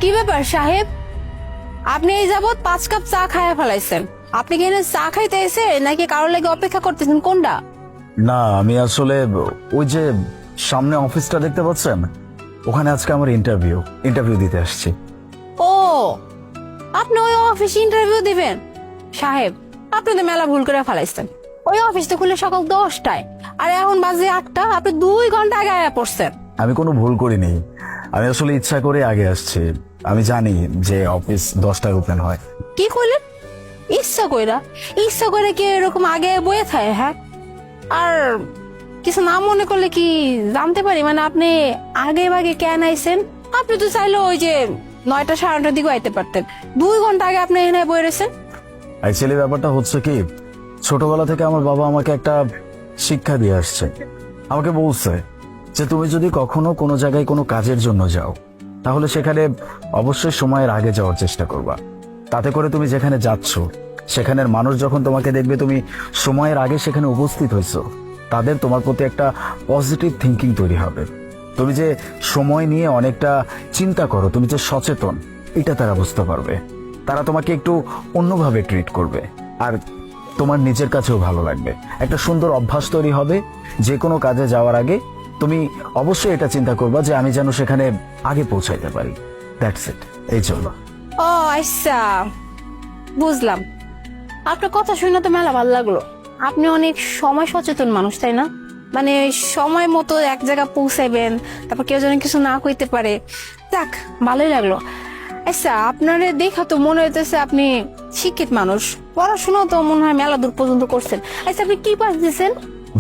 কি ব্যাপার সাহেব, আপনি এই যাবৎ 5 কাপ চা খায়া ফেলাইছেন। আপনি কি এনে চা খাইতে এসে নাকি কারোর লাগে অপেক্ষা করতেছেন কোনটা? না, আমি আসলে ওই যে সামনে অফিসটা দেখতে পাচ্ছেন, ওখানে আজকে আমার ইন্টারভিউ দিতে আসছি। ও, আপনি ওই অফিসে ইন্টারভিউ দিবেন? সাহেব, আপনি তো মেলা ভুল করে ফেলাইছেন। ওই অফিসটা খুলে সকাল 10টায়, আর এখন বাজে 8টা। আপনি 2 ঘন্টা আগে আয়া পড়ছেন। আমি কোনো ভুল করিনি, আমি আসলে ইচ্ছা করে আগে আসছি। আমি জানি যে অফিস 10টায় ওপেন হয়। কি করলেন? ইচ্ছা কইরা কি এরকম আগে বয়ে থাকে? হ্যাঁ, আর কিছু না মনে করলে কি জানতে পারি মানে আপনি আগে ভাগে কেন আইছেন? আপনি তো চাইলে ওই যে 9টা 9:30টার দিকে আইতে পারতেন। 2 ঘন্টা আগে আপনি এখানে বয়ে রয়েছেন। অ্যাকচুয়ালি ব্যাপারটা হচ্ছে কি, ছোটবেলা থেকে আমার বাবা আমাকে একটা শিক্ষা দিয়ে আসছে। আমাকে বলছে যে তুমি যদি কখনো কোনো জায়গায় কোনো কাজের জন্য যাও, তাহলে সেখানে অবশ্যই সময়ের আগে যাওয়ার চেষ্টা করবা। তাতে করে তুমি যেখানে যাচ্ছ সেখানের মানুষ যখন তোমাকে দেখবে তুমি সময়ের আগে সেখানে উপস্থিত হয়েছো, তাদের তোমার প্রতি একটা পজিটিভ থিঙ্কিং তৈরি হবে। তুমি যে সময় নিয়ে অনেকটা চিন্তা করো, তুমি যে সচেতন, এটা তারা বুঝতে পারবে। তারা তোমাকে একটু অন্যভাবে ট্রিট করবে, আর তোমার নিজের কাছেও ভালো লাগবে। একটা সুন্দর অভ্যাস তৈরি হবে। যে কোনো কাজে যাওয়ার আগে তুমি অবশ্যই এটা চিন্তা করবা যে আমি যেন সেখানে আগে পৌঁছাইতে পারি। দ্যাটস ইট, এই জন্য। ও আচ্ছা, বুঝলাম। আপনার কথা শুনে তো মেলা ভালো লাগলো। আপনি অনেক সময় সচেতন মানুষ, তাই না? মানে সময় মতো এক জায়গা পৌঁছাইবেন, তারপর কেউ যেন কিছু না কইতে পারে। যাক, ভালোই লাগলো। আচ্ছা, আপনারে দেখা তো মনে হইতেছে আপনি শিক্ষিত মানুষ, পড়াশোনা তো মনে হয় মেলা দূর পর্যন্ত করছেন। আচ্ছা, আপনি কি পাস দিয়েছেন?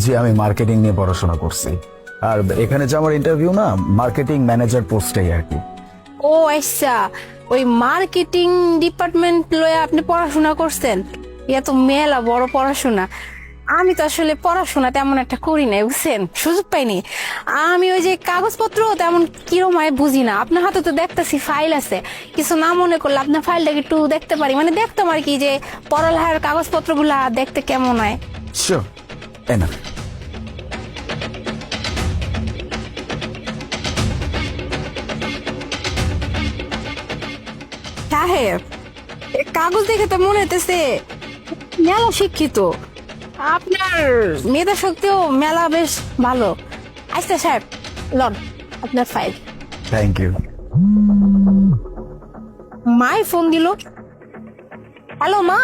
জি, আমি মার্কেটিং নিয়ে পড়াশোনা করছি, আর এখানে যে আমার ইন্টারভিউ না, মার্কেটিং ম্যানেজার পোস্টেই আর কি। ও আচ্ছা, ওই মার্কেটিং ডিপার্টমেন্ট লয়ে আপনি পড়াশোনা করছেন? ইয়া তো মেলা বড় পড়াশোনা। আমি তো আসলে পড়াশোনা তেমন একটা করি নাই, বুঝছেন, সুযোগ পাইনি। আমি ওই যে কাগজপত্র তেমন কিরম হয় বুঝি না। আপনার হাতে তো দেখতেছি ফাইল আছে, কিছু না মনে করলে আপনার ফাইলটাকে একটু দেখতে পারি? মানে দেখতাম আর কি যে পড়ালেখার কাগজপত্র গুলা দেখতে কেমন হয়। শিওর, এনা। সাহেব, এই কাগজ দেখে তো মনে হইতেছে মেলা শিক্ষিত। আপনার মেধা শক্তিও মেলা বেশ ভালো। আচ্ছা সাহেব, লন আপনার ফাইল। Thank you. মাই ফোন দিল। হ্যালো মা,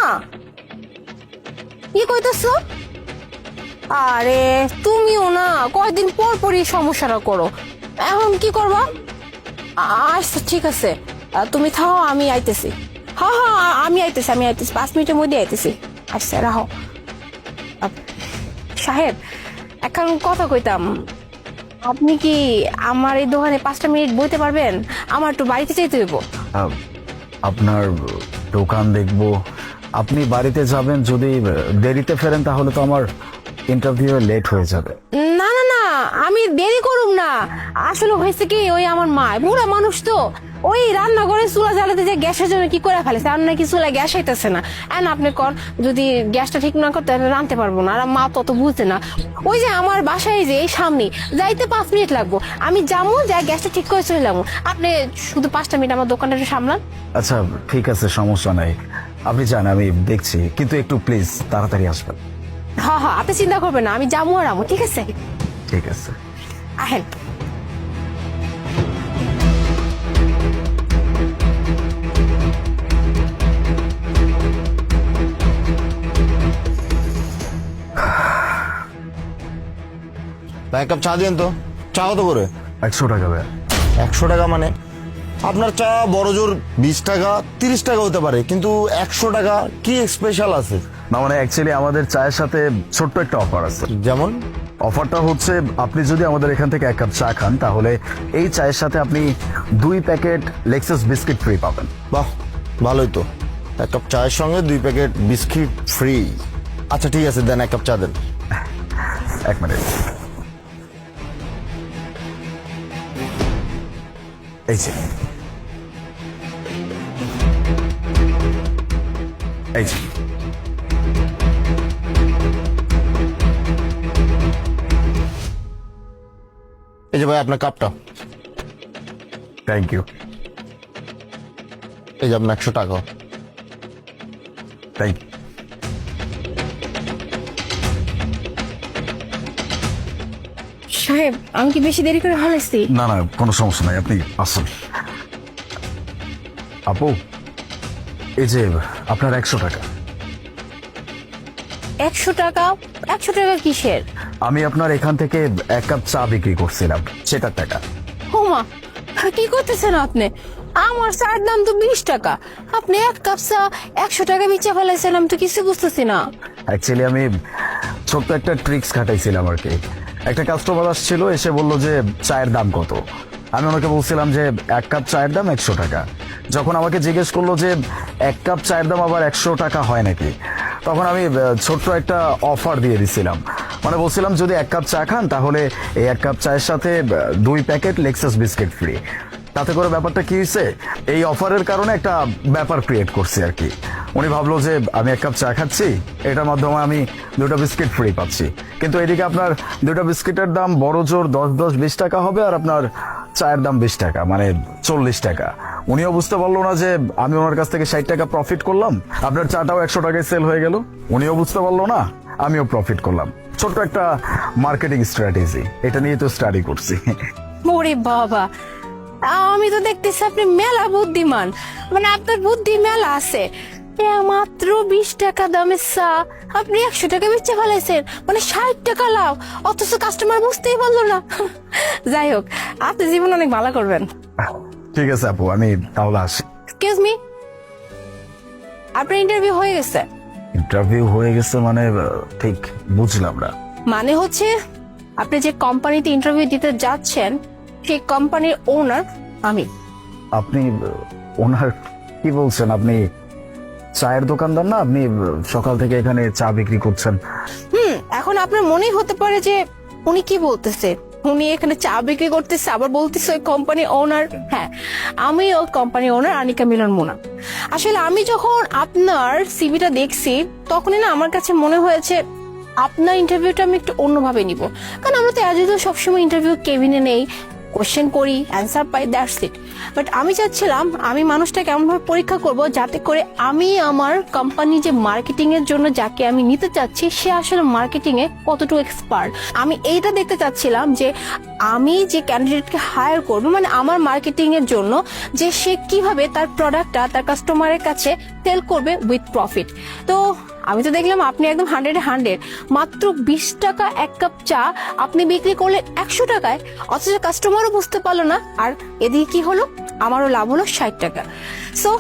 কি কইতেছো? আরে তুমিও না কয়দিন পর পরই সমস্যাটা করো। এখন কি করবা? আচ্ছা ঠিক আছে, তুমি থাও, আমি আইতেছি। হ্যাঁ হ্যাঁ, আমি আইতেছি 5 মিনিটের মধ্যে আইতেছি। আচ্ছা রাখো। সাহেব, এখন কথা কইতাম, আপনি কি আমার এই দোকানে 5টা মিনিট বইতে পারবেন? আমার একটু বাড়িতে যেতে হইব। আপনার দোকান দেখবো, আপনি বাড়িতে যাবেন, যদি দেরিতে ফেরেন তাহলে তো আমার ইন্টারভিউ লেট হয়ে যাবে। না না না, আমি দেরি করুম না। আসলে হয়েছে কি, ওই আমার মা বুড়া মানুষ তো, ওই রান্নাঘরে চুলা জ্বালাতে যে গ্যাসের জন্য কি করে ফেলেছে, আর নাকি চুলা গ্যাস হইতেছে না। এখন আপনি কর, যদি গ্যাসটা ঠিক না করতে রানতে পারবো না। আর মা তত বুঝতে না। ওই যে আমার বাসায় যে এই সামনে যাইতে 5 মিনিট লাগবো, আমি যাবো, যাই গ্যাসটা ঠিক করে চলে যাবো। আপনি শুধু 5টা মিনিট আমার দোকানটা একটু সামলান। আচ্ছা ঠিক আছে, সমস্যা নাই, আপনি যান, আমি দেখছি, কিন্তু একটু প্লিজ তাড়াতাড়ি আসবেন। হ্যাঁ হ্যাঁ, আপনি চিন্তা করবেন না, আমি যাবো আর আমো, ঠিক আছে? ঠিক আছে। আহেন। ভাই, এক কাপ চা দিন তো। চা কত করে? 100 টাকা ভাই। 100 টাকা মানে? আপনার চা বড় জোর 20 টাকা 30 টাকা হতে পারে, কিন্তু 100 টাকা কি স্পেশাল আছে? না মানে অ্যাকচুয়ালি আমাদের চায়ের সাথে ছোট্ট একটা অফার আছে। যেমন? অফারটা হচ্ছে, আপনি যদি আমাদের এখান থেকে 1 কাপ চা খান, তাহলে এই চায়ের সাথে আপনি 2 প্যাকেট লেক্সাস বিস্কিট ফ্রি পাবেন। বাহ, ভালোই তো। 1 কাপ চায়ের সঙ্গে 2 প্যাকেট বিস্কিট ফ্রি। আচ্ছা ঠিক আছে, দেন 1 কাপ চা দেন। 1 মিনিট। এই যে, এই যে। এই যে ভাই, আপনার কাপটা। Thank you. এই যে আপনার 100 টাকা। তাই সাহেব আমি কি বেশি দেরি করে ফেলেছি? না না, কোনো সমস্যা নাই, আপনি আসুন। আপু, এই যে আপনার 100 টাকা। 100 টাকা? 100 টাকা কিসের? আমি আপনার এখান থেকে 1 কাপ চা বিক্রি করছিলাম, সেটার টাকা। হোমা, কি করতেছেন আপনি? আমার চার দাম তো 20 টাকা, আপনি 1 কাপ চা 100 টাকা বেচে ফেলাইছেন, আমি তো কিছু বুঝতেছি না। অ্যাকচুয়ালি আমি ছোট্ট একটা ট্রিক্স খাটাইছিলাম আর কি। একটা কাস্টমার আসছিল, এসে বলল যে চায়ের দাম কত। আমি ওনাকে বলছিলাম যে 1 কাপ চায়ের দাম 100 টাকা। যখন আমাকে জিজ্ঞেস করলো যে 1 কাপ চায়ের দাম আবার 100 টাকা হয় নাকি, তখন আমি ছোট্ট একটা অফার দিয়ে দিছিলাম। মানে বলছিলাম যদি 1 কাপ চা খান তাহলে এই 1 কাপ চায়ের সাথে 2 প্যাকেট লেক্সাস বিস্কিট ফ্রি। তাতে করে ব্যাপারটা কি হয়েছে, এই অফারের কারণে একটা ব্যাপার ক্রিয়েট করছি আর কি। উনি ভাবলো যে আমি 1 কাপ চা খাচ্ছি, এটার মাধ্যমে আমি 2টা বিস্কিট ফ্রি পাচ্ছি। কিন্তু এদিকে আপনার 2টা বিস্কিটের দাম বড় জোর 10-20 টাকা হবে, আর আপনার চায়ের দাম 20 টাকা, মানে 40 টাকা। উনিও বুঝতে পারলো না যে আমি ওনার কাছ থেকে 60 টাকা প্রফিট করলাম, আপনার চাটাও 100 টাকায় সেল হয়ে গেল। উনিও বুঝতে পারলো না, আমিও প্রফিট করলাম। ছোট্ট একটা মার্কেটিং স্ট্র্যাটেজি, এটা নিয়ে তো স্টাডি করছি। ওরে বাবা, আমি তো দেখতেছি আপনি মেলা বুদ্ধিমান, মানে আপনার বুদ্ধি মেলা আছে। মাত্র 20 টাকা দামের চা আপনি 100 টাকা বেচে ফেলাইছেন, মানে 60 টাকা লাভ, অথচ কাস্টমার বুঝতেই পারলো না। যাই হোক, আপনি জীবন অনেক ভালো করবেন। ঠিক আছে আপু, আমি তাহলে আসি। এক্সকিউজ মি, আপনার ইন্টারভিউ হয়ে গেছে? ইন্টারভিউ হয়ে গেছে মানে ঠিক বুঝলাম না। মানে হচ্ছে আপনি যে কোম্পানিতে ইন্টারভিউ দিতে যাচ্ছেন সেই কোম্পানির ওনার আমি। আপনি ওনার কি বলছেন? আপনি চায়ের দোকানদার না? আপনি সকাল থেকে এখানে চা বিক্রি করছেন। এখন আপনার মনেই হতে পারে যে উনি কি বলতেছে, উনি এখানে চা বিক্রি করতেছে আবার বলতেছে ওই কোম্পানি ওনার। হ্যাঁ, আমি ওই কোম্পানি ওনার আনিকা মিলন মোনা। আসলে আমি যখন আপনার সিভিটা দেখছি তখনই না আমার কাছে মনে হয়েছে আপনার ইন্টারভিউটা আমি একটু অন্যভাবে নিব, কারণ আমরা তো অ্যাজ ইউজুয়াল সবসময় ইন্টারভিউ কেবিনে নেই, কোশ্চেন করি, answer pi, that's it. But আমি চাচ্ছিলাম আমি মানুষটাকে এমনভাবে পরীক্ষা করব যাতে করে আমি আমার কোম্পানি যে মার্কেটিং এর জন্য যাকে আমি নিতে চাচ্ছি সে আসলে মার্কেটিং এ কতটুকু এক্সপার্ট। আমি এইটা দেখতে চাচ্ছিলাম যে আমি যে ক্যান্ডিডেটকে হায়ার করব, মানে আমার মার্কেটিং এর জন্য, যে সে কিভাবে তার প্রোডাক্টটা তার কাস্টমারের কাছে সেল করবে উইথ প্রফিট। তো আমি তো দেখলাম আপনি একদম 100-এ 100, মাত্র 20 টাকা 1 কাপ চা আপনি বিক্রি করলেন 100 টাকায়, অথচ কাস্টমারও বুঝতে পারলো না। আর এদিকে কি হলো, আমারও লাভ হলো 60 টাকা। সো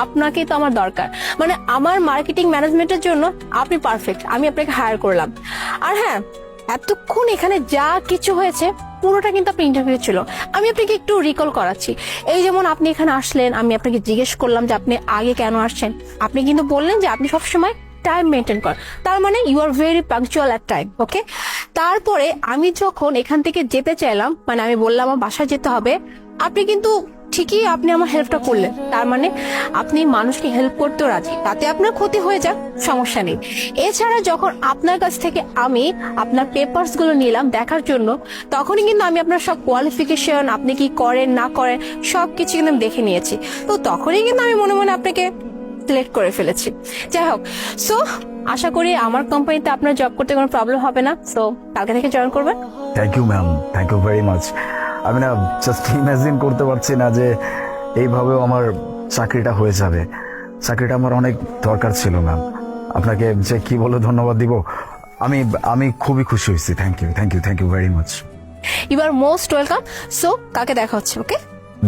আপনাকে তো আমার দরকার, মানে আমার মার্কেটিং ম্যানেজমেন্টের জন্য আপনি পারফেক্ট, আমি আপনাকে হায়ার করলাম। আর হ্যাঁ, এতক্ষণ এখানে যা কিছু হয়েছে পুরোটা কিন্তু আপনার ইন্টারভিউ ছিল। আমি আপনাকে একটু রিকল করাচ্ছি। এই যেমন আপনি এখানে আসলেন, আমি আপনাকে জিজ্ঞেস করলাম যে আপনি আগে কেন আসছেন, আপনি কিন্তু বললেন যে আপনি সবসময় টাইম মেনটেন করেন, তার মানে you are very punctual at time. Okay, তারপরে আমি যখন এখান থেকে যেতে চাইলাম, মানে আমি বললাম আমার বাসায় যেতে হবে, আপনি কিন্তু ঠিকই আপনি আমার হেল্পটা করলেন। তার মানে আপনি মানুষকে হেল্প করতেও রাজি, তাতে আপনার ক্ষতি হয়ে যাক সমস্যা নেই। এছাড়া যখন আপনার কাছ থেকে আমি আপনার পেপারস গুলো নিলাম দেখার জন্য, তখনই কিন্তু আমি আপনার সব কোয়ালিফিকেশন, আপনি কি করেন না করেন সবকিছু কিন্তু আমি দেখে নিয়েছি। তো তখনই কিন্তু আমি মনে মনে আপনাকে সিলেক্ট করে ফেলেছি। যাই হোক, সো আশা করি আমার কোম্পানিতে আপনার জব করতে কোনো প্রবলেম হবে না। সো কালকে থেকে জয়েন করবেন। Thank you ma'am, thank you very much. আমি না জাস্ট ইমাজিন করতে পারছি না যে এইভাবেও আমার চাকরিটা হয়ে যাবে। চাকরিটা আমার অনেক দরকার ছিল ম্যাম। আপনাকে যে কি বলে ধন্যবাদ দিব, আমি আমি খুবই খুশি হয়েছি। Thank you, thank you, thank you very much. You are most welcome. So কালকে দেখা হচ্ছে। Okay,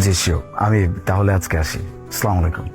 ji sure. আমি তাহলে আজকে আসি। আসসালামু আলাইকুম।